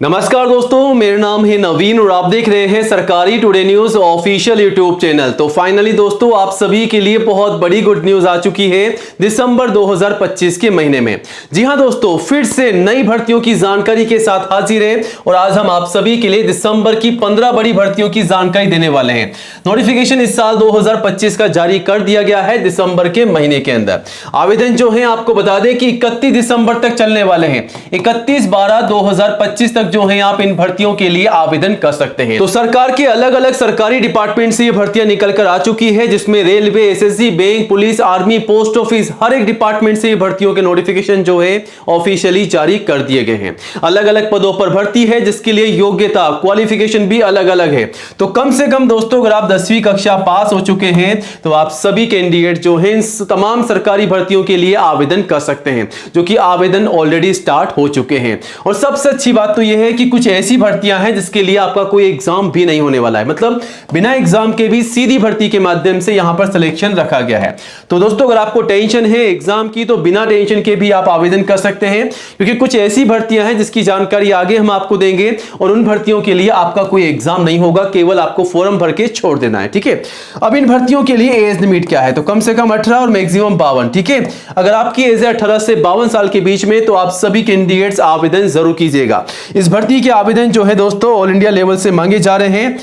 नमस्कार दोस्तों, मेरा नाम है नवीन और आप देख रहे हैं सरकारी today news official YouTube channel. तो फाइनली दोस्तों, आप सभी के लिए बहुत बड़ी गुड न्यूज आ चुकी है दिसंबर 2025 के महीने में। जी हां दोस्तों, फिर से नई भर्तियों की जानकारी के साथ हाजिर है और आज हम आप सभी के लिए दिसंबर की 15 बड़ी भर्तियों की जानकारी देने वाले हैं। नोटिफिकेशन इस साल 2025 का जारी कर दिया गया है दिसंबर के महीने के अंदर। आवेदन जो है आपको बता दें कि 31 दिसंबर तक चलने वाले हैं। 31/12/2025 तक जो है आप इन भर्तियों के लिए आवेदन कर सकते हैं। तो सरकार के अलग अलग सरकारी डिपार्टमेंट से ये भर्तियां निकल कर आ चुकी है, जिसमें railway, SSC, bank, police, army, post office, हर एक डिपार्टमेंट से ये भर्तियों के नोटिफिकेशन जो है ऑफिशियली जारी कर दिए गए हैं। अलग अलग पदों पर भर्ती है, जिसके लिए योग्यता, क्वालिफिकेशन भी अलग अलग है। तो कम से कम दोस्तों, अगर आप 10वीं कक्षा पास हो चुके हैं तो आप सभी कैंडिडेट जो हैं तमाम सरकारी भर्तियों के लिए आवेदन कर सकते हैं, जो कि आवेदन ऑलरेडी स्टार्ट हो चुके हैं। और सबसे अच्छी बात तो यह है कि कुछ ऐसी भर्तियां हैं जिसके लिए आपका कोई एग्जाम भी नहीं होने वाला है, मतलब बिना एग्जाम के भी सीधी भर्ती के माध्यम से यहां पर सिलेक्शन रखा गया है। तो दोस्तों, अगर आपको टेंशन है एग्जाम की तो बिना टेंशन के भी आप आवेदन कर सकते हैं, क्योंकि कुछ ऐसी भर्तियां हैं जिसकी जानकारी आगे हम आपको देंगे और उन भर्तियों के लिए आपका कोई एग्जाम नहीं होगा, केवल आपको फॉर्म भर के छोड़ देना है। ठीक है, अब इन भर्तियों के लिए एज लिमिट क्या है? तो कम से कम 18 और मैक्सिमम 52। ठीक है, अगर आपकी एज है 18 से 52 साल के बीच में तो आप सभी कैंडिडेट्स आवेदन जरूर कीजिएगा। इस भर्ती के आवेदन जो है दोस्तों ऑल इंडिया लेवल से मांगे जा रहे हैं।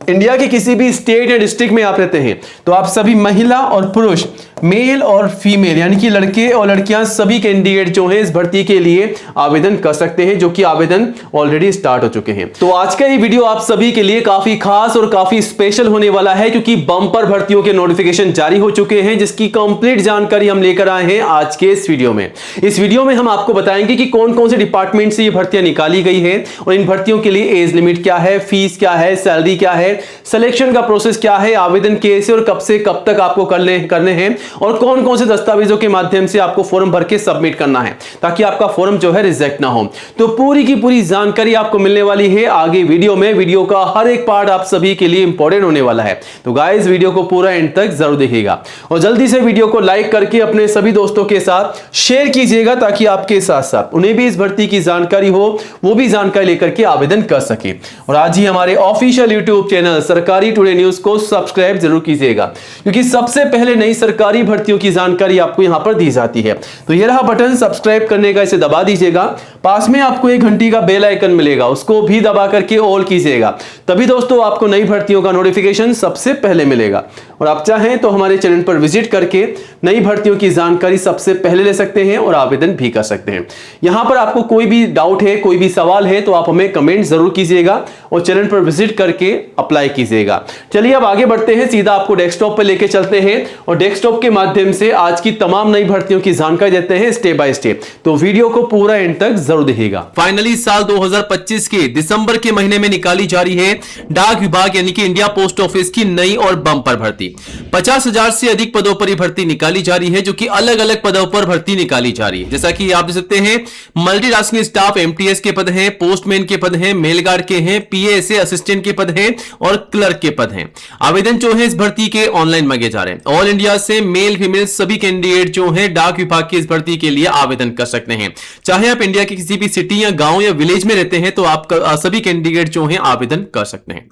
इंडिया के किसी भी स्टेट या डिस्ट्रिक्ट में आप रहते हैं तो आप सभी महिला और पुरुष, मेल और फीमेल यानी कि लड़के और लड़कियां, सभी कैंडिडेट जो हैं इस भर्ती के लिए आवेदन कर सकते हैं, जो कि आवेदन ऑलरेडी स्टार्ट हो चुके हैं। तो आज का ये वीडियो आप सभी के लिए काफी खास और काफी स्पेशल होने वाला है, क्योंकि बम्पर भर्तियों के नोटिफिकेशन जारी हो चुके हैं, जिसकी कंप्लीट जानकारी हम लेकर आए हैं आज के इस वीडियो में। इस वीडियो में हम आपको बताएंगे कि कौन कौन से डिपार्टमेंट से ये भर्तियां निकाली गई है और इन भर्तियों के लिए एज लिमिट क्या है, फीस क्या है, सैलरी क्या है, सिलेक्शन का प्रोसेस क्या है, आवेदन कैसे और कब से कब तक आपको करने हैं और कौन कौन से दस्तावेजों के माध्यम से आपको फॉर्म भर के सबमिट करना है, ताकि आपका फॉर्म जो है रिजेक्ट ना हो। तो पूरी की पूरी जानकारी आपको मिलने वाली है आगे वीडियो में। वीडियो का हर एक पार्ट आप सभी के लिए इंपॉर्टेंट होने वाला है, तो गाइस वीडियो को पूरा एंड तक जरूर देखिएगा और जल्दी से वीडियो को लाइक करके अपने सभी दोस्तों के साथ शेयर कीजिएगा, ताकि आपके साथ साथ उन्हें भी इस भर्ती की जानकारी हो, वो भी जानकारी लेकर के आवेदन कर सके। और आज ही हमारे ऑफिशियल यूट्यूब चैनल सरकारी टुडे न्यूज को सब्सक्राइब जरूर कीजिएगा, क्योंकि सबसे पहले नई सरकारी भर्तियों की जानकारी आपको यहां पर दी जाती है। तो ये रहा बटन सब्सक्राइब करने का, इसे दबा दीजिएगा। पास में आपको एक घंटी का बेल आइकन मिलेगा, उसको भी दबा करके ऑल कीजिएगा, तभी दोस्तों आपको नई भर्तियों का नोटिफिकेशन सबसे पहले मिलेगा। और आप चाहें तो हमारे चैनल पर विजिट करके नई भर्तियों की जानकारी सबसे पहले ले सकते हैं और आवेदन भी कर सकते हैं। यहां पर आपको कोई भी डाउट है, कोई भी सवाल है तो आप हमें कमेंट जरूर कीजिएगा और चैनल पर विजिट करके अप्लाई कीजिएगा। चलिए अब आगे बढ़ते हैं, सीधा आपको डेस्कटॉप पर लेके चलते हैं और डेस्कटॉप के माध्यम से आज की तमाम नई भर्तियों की जानकारी देते हैं स्टेप बाय स्टेप। तो वीडियो को पूरा एंड तक जरूर देखिएगा। फाइनली साल 2025 के दिसंबर के महीने में निकाली जा रही है डाक विभाग यानी कि इंडिया पोस्ट ऑफिस की नई और बम्पर भर्ती। 50,000 से अधिक पदों पर भर्ती निकाली जा रही है, जो कि अलग अलग पदों पर भर्ती निकाली जा रही है। जैसा कि आप देख सकते हैं, मल्टीटास्किंग स्टाफ एमटीएस के पद हैं, पोस्टमैन के पद हैं, मेल गार्ड के हैं, पीएएसए असिस्टेंट के पद हैं और क्लर्क के पद हैं। आवेदन जो है इस भर्ती के ऑनलाइन मांगे जा रहे हैं। ऑल इंडिया से मेल फीमेल सभी कैंडिडेट जो हैं डाक विभाग की इस भर्ती के लिए आवेदन कर सकते हैं। चाहे आप इंडिया के किसी भी सिटी या गांव या विलेज में रहते हैं तो आप सभी कैंडिडेट जो हैं आवेदन कर सकते हैं।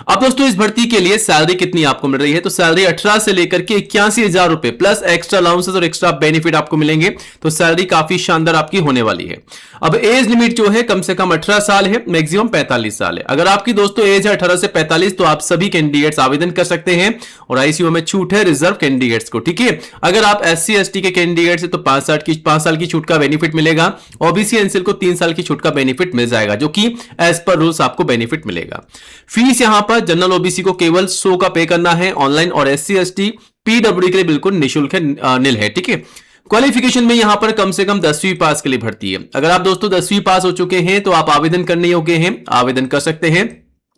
अब दोस्तों, इस भर्ती के लिए सैलरी कितनी आपको मिल रही है? तो सैलरी 18 से लेकर के 81,000 रुपए प्लस एक्स्ट्रा अलाउंसेस और एक्स्ट्रा बेनिफिट आपको मिलेंगे। तो सैलरी काफी शानदार आपकी होने वाली है। अब एज लिमिट जो है कम से कम 18 साल है, मैक्सिमम 45 साल है। अगर आपकी दोस्तों एज है 18 से 45 तो आप सभी कैंडिडेट्स आवेदन कर सकते हैं और आईसीयू में छूट है रिजर्व कैंडिडेट्स को। ठीक है, अगर आप एससी एसटी के कैंडिडेट्स है तो 5 साल की छूट का बेनिफिट मिलेगा। ओबीसी एनसीएल को 3 साल की छूट का बेनिफिट मिल जाएगा, जो कि एज पर रूल्स आपको बेनिफिट मिलेगा। फीस यहां पर जनरल ओबीसी को केवल 100 का पे करना है ऑनलाइन और एससी एसटी पीडब्ल्यूडी के लिए बिल्कुल निःशुल्क है, निल है। ठीक है, क्वालिफिकेशन में यहां पर कम से कम 10वीं पास के लिए भर्ती है। अगर आप दोस्तों 10वीं पास हो चुके हैं तो आप आवेदन करने योग्य हैं, आवेदन कर सकते हैं।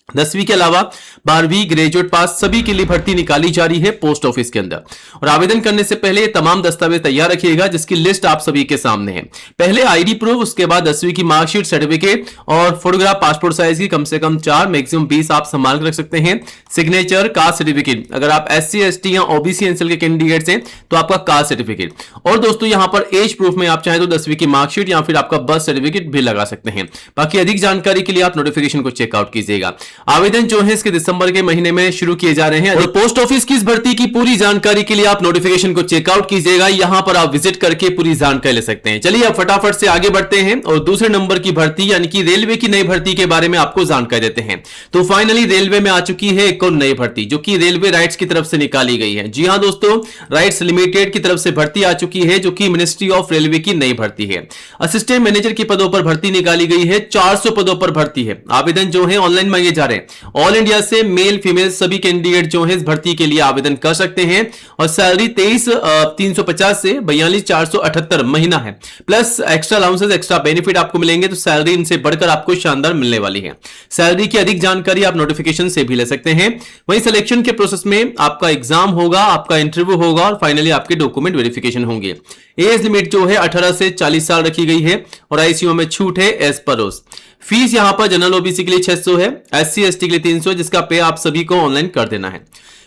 10वीं के अलावा 12वीं ग्रेजुएट पास सभी के लिए भर्ती निकाली जा रही है पोस्ट ऑफिस के अंदर। और आवेदन करने से पहले ये तमाम दस्तावेज तैयार रखिएगा, जिसकी लिस्ट आप सभी के सामने है। पहले आईडी प्रूफ, उसके बाद 10वीं की मार्कशीट, सर्टिफिकेट और फोटोग्राफ पासपोर्ट साइज की कम से कम 4, मैक्सिमम 20 आप संभाल कर रख सकते हैं। सिग्नेचर, कास्ट सर्टिफिकेट, अगर आप SC ST या OBC एनसीएल के कैंडिडेट्स हैं तो आपका कास्ट सर्टिफिकेट। और दोस्तों यहां पर एज प्रूफ में आप चाहे तो 10वीं की मार्कशीट या फिर आपका बर्थ सर्टिफिकेट भी लगा सकते हैं। बाकी अधिक जानकारी के लिए आप नोटिफिकेशन को चेकआउट कीजिएगा। आवेदन जो है इसके दिसंबर के महीने में शुरू किए जा रहे हैं। और पोस्ट ऑफिस की इस भर्ती की पूरी जानकारी के लिए आप नोटिफिकेशन को चेकआउट कीजिएगा, यहां पर आप विजिट करके पूरी जानकारी ले सकते हैं। चलिए अब फटाफट से आगे बढ़ते हैं और दूसरे नंबर की भर्ती यानी कि रेलवे की नई भर्ती के बारे में आपको जानकारी देते हैं। तो फाइनली रेलवे में आ चुकी है एक और नई भर्ती, जो कि रेलवे राइट्स की तरफ से निकाली गई है। जी हां दोस्तों, राइट्स लिमिटेड की तरफ से भर्ती आ चुकी है, जो कि मिनिस्ट्री ऑफ रेलवे की नई भर्ती है। असिस्टेंट मैनेजर के पदों पर भर्ती निकाली गई है। 400 पदों पर भर्ती है। आवेदन जो है ऑनलाइन मांगे जा रहे हैं। ऑल इंडिया से मेल फीमेल सभी कैंडिडेट जो है इस भर्ती के लिए आवेदन कर सकते हैं। और सैलरी 23,350 से 42,478 महीना है, plus extra allowances, extra benefit आपको मिलेंगे। तो सैलरी इनसे बढ़कर आपको शानदार मिलने वाली है। सैलरी की अधिक जानकारी आप नोटिफिकेशन से भी ले सकते हैं। वहीं सिलेक्शन के प्रोसेस में आपका एग्जाम होगा, आपका इंटरव्यू होगा और फाइनली आपके डॉक्यूमेंट वेरिफिकेशन होंगे। एज लिमिट जो है 18 से 40 साल रखी गई है और आईसीयू में छूट है एज पर रोज। फीस यहां पर जनरल ओबीसी के लिए 600 है, SC ST के लिए 300, जिसका पे आप सभी को ऑनलाइन कर देना है।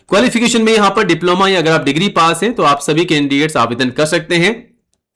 क्वालिफिकेशन में यहां पर डिप्लोमा या अगर आप डिग्री पास हैं तो आप सभी कैंडिडेट्स आवेदन कर सकते हैं।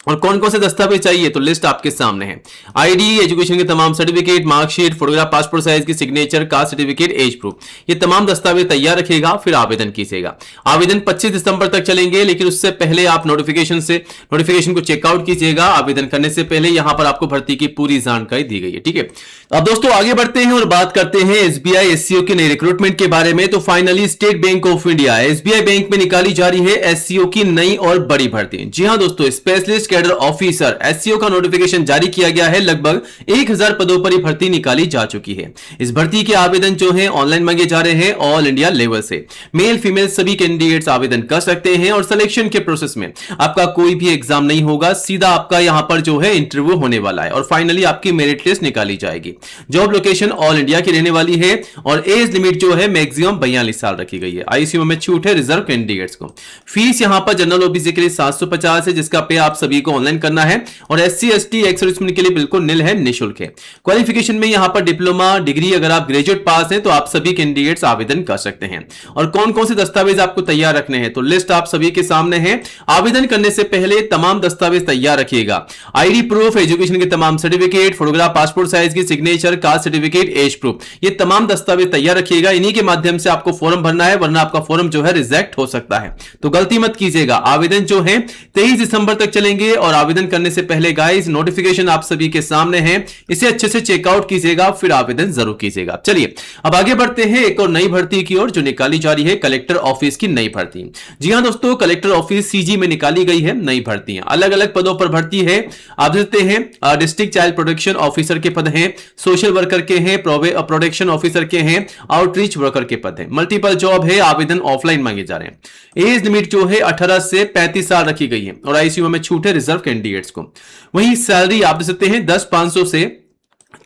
और कौन कौन से दस्तावेज चाहिए तो लिस्ट आपके सामने है। आईडी, एजुकेशन के तमाम certificate, marksheet, photograph passport size की, signature, caste certificate, age proof, ये तमाम दस्तावेज तैयार रखिएगा, फिर आवेदन कीजिएगा। आवेदन 25 दिसंबर तक चलेंगे, लेकिन उससे पहले आप नोटिफिकेशन को चेकआउट कीजिएगा। आवेदन करने से पहले यहां पर आपको भर्ती की पूरी जानकारी दी गई है। ठीक है, अब दोस्तों आगे बढ़ते हैं और बात करते हैं SBI SCO की नई रिक्रूटमेंट के बारे में। तो finally state bank of India SBI bank में निकाली जा रही है SCO की नई और बड़ी भर्ती। जी हां दोस्तों, स्पेशलिस्ट कैडर ऑफिसर SCO का नोटिफिकेशन जारी किया गया है। लगभग 1000 पदों पर यह भर्ती निकाली जा चुकी है। इस भर्ती के आवेदन जो है ऑनलाइन मांगे जा रहे हैं ऑल इंडिया लेवल से। मेल फीमेल सभी कैंडिडेट्स आवेदन कर सकते हैं और सिलेक्शन के प्रोसेस में आपका कोई भी एग्जाम नहीं होगा, सीधा आपका यहां पर जो है इंटरव्यू होने वाला है और फाइनली आपकी मेरिट लिस्ट निकाली जाएगी। जॉब लोकेशन ऑल इंडिया की रहने वाली है और एज लिमिट जो है मैक्सिमम 42 साल रखी गई है। आईसीयू में छूट है रिजर्व कैंडिडेट्स को। फीस यहां पर जनरल ओबीसी के लिए 750 है, जिसका पे आप सभी को ऑनलाइन करना है और SC ST एक्स सर्विसमैन के लिए बिल्कुल निल है, निःशुल्क है। क्वालिफिकेशन में यहां पर डिप्लोमा, डिग्री, अगर आप ग्रेजुएट पास हैं तो आप सभी कैंडिडेट्स आवेदन कर सकते हैं। और कौन कौन से दस्तावेज आपको तैयार रखने हैं तो लिस्ट आप सभी के सामने है। आवेदन करने से पहले तमाम दस्तावेज तैयार रखिएगा। आईडी प्रूफ, एजुकेशन के तमाम सर्टिफिकेट, फोटोग्राफ पासपोर्ट साइज की, signature, caste certificate, age proof, ये तमाम दस्तावेज तैयार रखिएगा। इन्हीं के माध्यम से आपको फॉर्म भरना है, वरना आपका फॉर्म जो है रिजेक्ट हो सकता है। तो गलती मत कीजिएगा। आवेदन जो है 23 दिसंबर तक चलेंगे और आवेदन करने से पहले गाइस नोटिफिकेशन आप सभी के सामने है, इसे अच्छे से चेकआउट कीजिएगा, फिर आवेदन जरूर कीजिएगा। चलिए अब आगे बढ़ते हैं एक और नई भर्ती की ओर जो निकाली जा रही है कलेक्टर ऑफिस की नई भर्ती। जी हां दोस्तों, कलेक्टर ऑफिस CG में निकाली गई है नई भर्तियां। अलग अलग पदों पर भर्ती है। आप देखते हैं डिस्ट्रिक्ट चाइल्ड प्रोटेक्शन ऑफिसर के पद हैं, सोशल वर्कर के हैं, प्रोटेक्शन ऑफिसर के हैं, आउटरीच वर्कर के पद हैं। मल्टीपल जॉब है। आवेदन ऑफलाइन मांगे जा रहे हैं। एज लिमिट जो है 18 से 35 साल रखी गई है और आईसीयू में छूट है रिजर्व कैंडिडेट्स को। वहीं सैलरी आप देख सकते हैं 10,500 से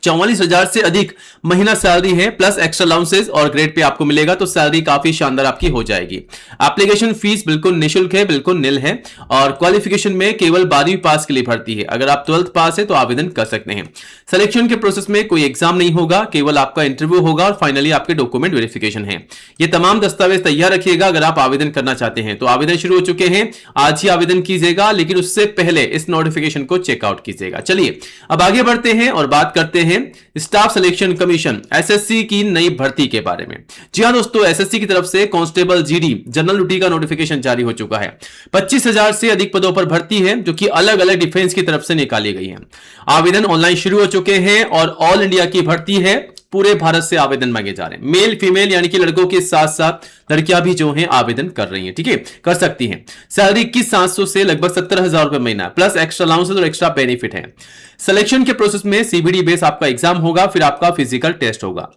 44,000 से अधिक महीना सैलरी है, प्लस एक्स्ट्रा अलाउंसेस और ग्रेड पे आपको मिलेगा, तो सैलरी काफी शानदार आपकी हो जाएगी। एप्लीकेशन फीस बिल्कुल निःशुल्क है, बिल्कुल निल है और क्वालिफिकेशन में केवल 12वीं पास के लिए भर्ती है। अगर आप 12th पास है तो आवेदन कर सकते हैं। सिलेक्शन के प्रोसेस में कोई एग्जाम नहीं होगा, केवल आपका इंटरव्यू होगा और फाइनली आपके डॉक्यूमेंट वेरिफिकेशन है। ये तमाम दस्तावेज तैयार रखिएगा अगर आप आवेदन करना चाहते हैं। तो आवेदन शुरू हो चुके हैं, आज ही आवेदन कीजिएगा, लेकिन उससे पहले इस नोटिफिकेशन को चेकआउट कीजिएगा। चलिए अब आगे बढ़ते हैं और बात करते हैं स्टाफ सिलेक्शन कमीशन SSC की नई भर्ती के बारे में। जी हां दोस्तों, SSC की तरफ से कांस्टेबल GD जनरल ड्यूटी का नोटिफिकेशन जारी हो चुका है। 25,000 से अधिक पदों पर भर्ती है, जो कि अलग अलग डिफेंस की तरफ से निकाली गई है। आवेदन ऑनलाइन शुरू हो चुके हैं और ऑल इंडिया की भर्ती है। पूरे भारत से आवेदन मांगे जा रहे हैं। मेल फीमेल यानी कि लड़कों के साथ साथ लड़कियां भी जो हैं आवेदन कर रही हैं। ठीक है, कर सकती हैं। सैलरी 21,700 से लगभग 17,000 रुपए महीना, प्लस एक्स्ट्रा अलाउंसेस और एक्स्ट्रा बेनिफिट है। सिलेक्शन के प्रोसेस में CBD बेस आपका एग्जाम होगा, फिर आपका फिजिकल टेस्ट होगा।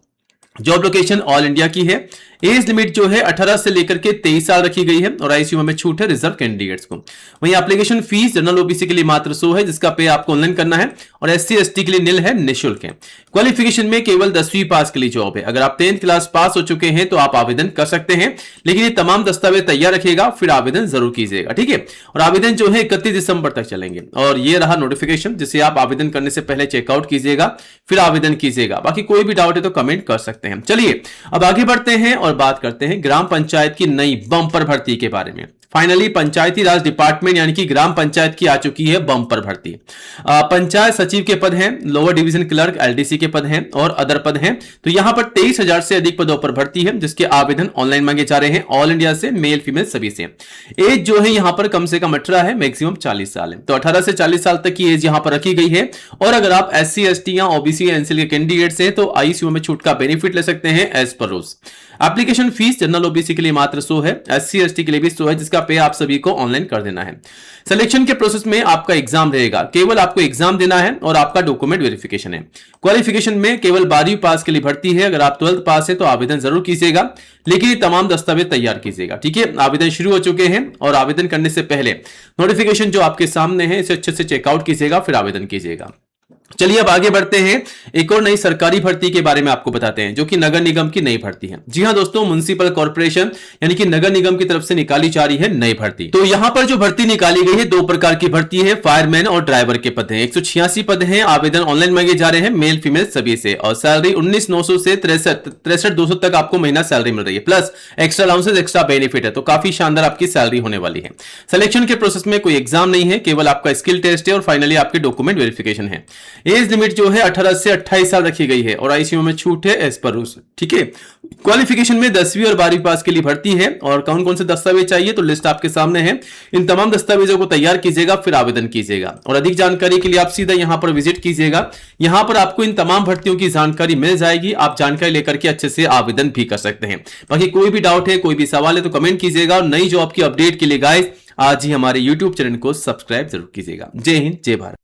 जॉब लोकेशन ऑल इंडिया की है। एज लिमिट जो है 18 से लेकर के 23 साल रखी गई है और आईसीयू में छूट है रिजर्व कैंडिडेट्स को। वहीं एप्लीकेशन फीस जनरल ओबीसी के लिए मात्र 100 है, जिसका पे आपको ऑनलाइन करना है, और एससी एसटी के लिए निल है, निःशुल्क है। क्वालिफिकेशन में केवल 10वीं पास के लिए जॉब है। अगर आप 10th क्लास पास हो चुके हैं तो आप आवेदन कर सकते हैं, लेकिन ये तमाम दस्तावेज तैयार रखिएगा, फिर आवेदन जरूर कीजिएगा, ठीक है। और आवेदन जो है 31 दिसंबर तक चलेंगे। और ये रहा नोटिफिकेशन, जिसे आप आवेदन करने से पहले चेकआउट कीजिएगा, फिर आवेदन कीजिएगा। बाकी कोई भी डाउट है तो कमेंट कर सकते हैं। चलिए अब आगे बढ़ते हैं और बात करते हैं ग्राम पंचायत की नई बम्पर भर्ती के बारे में। फाइनली पंचायती राज डिपार्टमेंट यानी कि ग्राम पंचायत की आ चुकी है बम्पर भर्ती। पंचायत सचिव के पद हैं, लोअर डिवीजन क्लर्क एलडीसी के पद हैं और अदर पद हैं। तो यहां पर 23,000 से अधिक पदों पर भर्ती है, जिसके आवेदन ऑनलाइन मांगे जा रहे हैं ऑल इंडिया से, मेल फीमेल सभी से। एज जो है यहां पर कम से कम 18 है, मैक्सिमम 40 साल है। तो 18 से 40 साल तक की एज यहां पर रखी गई है। और अगर आप एससी एसटी या ओबीसी एनसीएल के कैंडिडेट्स हैं तो आईसीयू में छूट का बेनिफिट ले सकते हैं एज पर rules. Application fees general OBC के लिए मात्र 100 है, एससी एसटी के लिए भी 100 है, जिसका पे आप सभी को ऑनलाइन कर देना है। सिलेक्शन के प्रोसेस में आपका एग्जाम रहेगा, केवल आपको एग्जाम देना है और आपका डॉक्यूमेंट वेरिफिकेशन है। क्वालिफिकेशन में केवल 12वीं पास के लिए भर्ती है। अगर आप 12th पास है तो आवेदन जरूर कीजिएगा, लेकिन ये तमाम दस्तावेज तैयार कीजिएगा, ठीक है। आवेदन शुरू हो चुके हैं और आवेदन करने से पहले नोटिफिकेशन जो आपके सामने है इसे अच्छे से चेकआउट कीजिएगा, फिर आवेदन कीजिएगा। चलिए अब आगे बढ़ते हैं, एक और नई सरकारी भर्ती के बारे में आपको बताते हैं, जो कि नगर निगम की नई भर्ती है। जी हां दोस्तों, म्युनिसिपल कॉर्पोरेशन यानी कि नगर निगम की तरफ से निकाली जा रही है नई भर्ती। तो यहां पर जो भर्ती निकाली गई है, दो प्रकार की भर्ती है, फायरमैन और ड्राइवर के पद हैं। 186 पद हैं, आवेदन ऑनलाइन मांगे जा रहे हैं, मेल फीमेल सभी से। और सैलरी 19,900 से 63,200 तक आपको महीना सैलरी मिल रही है, plus extra allowances, extra benefit है। तो काफी शानदार आपकी सैलरी होने वाली है। सिलेक्शन के प्रोसेस में कोई एग्जाम नहीं है, केवल आपका स्किल टेस्ट है और फाइनली आपके डॉक्यूमेंट वेरिफिकेशन है। एज लिमिट जो है 18 से 28 साल रखी गई है और आईसीयू में छूट है एज पर रूल्स, ठीक है। क्वालिफिकेशन में 10वीं और 12वीं पास के लिए भर्ती है। और कौन कौन से दस्तावेज चाहिए तो लिस्ट आपके सामने है। इन तमाम दस्तावेजों को तैयार कीजिएगा, फिर आवेदन कीजिएगा। और अधिक जानकारी के लिए आप सीधा यहां पर विजिट कीजिएगा। यहां पर आपको इन तमाम भर्तियों की जानकारी मिल जाएगी, आप जानकारी लेकर के अच्छे से आवेदन भी कर सकते हैं। बाकी कोई भी डाउट है, कोई भी सवाल है तो कमेंट कीजिएगा। और नई जॉब की अपडेट के लिए गाइस आज ही हमारे यूट्यूब चैनल को सब्सक्राइब जरूर कीजिएगा। जय हिंद, जय भारत।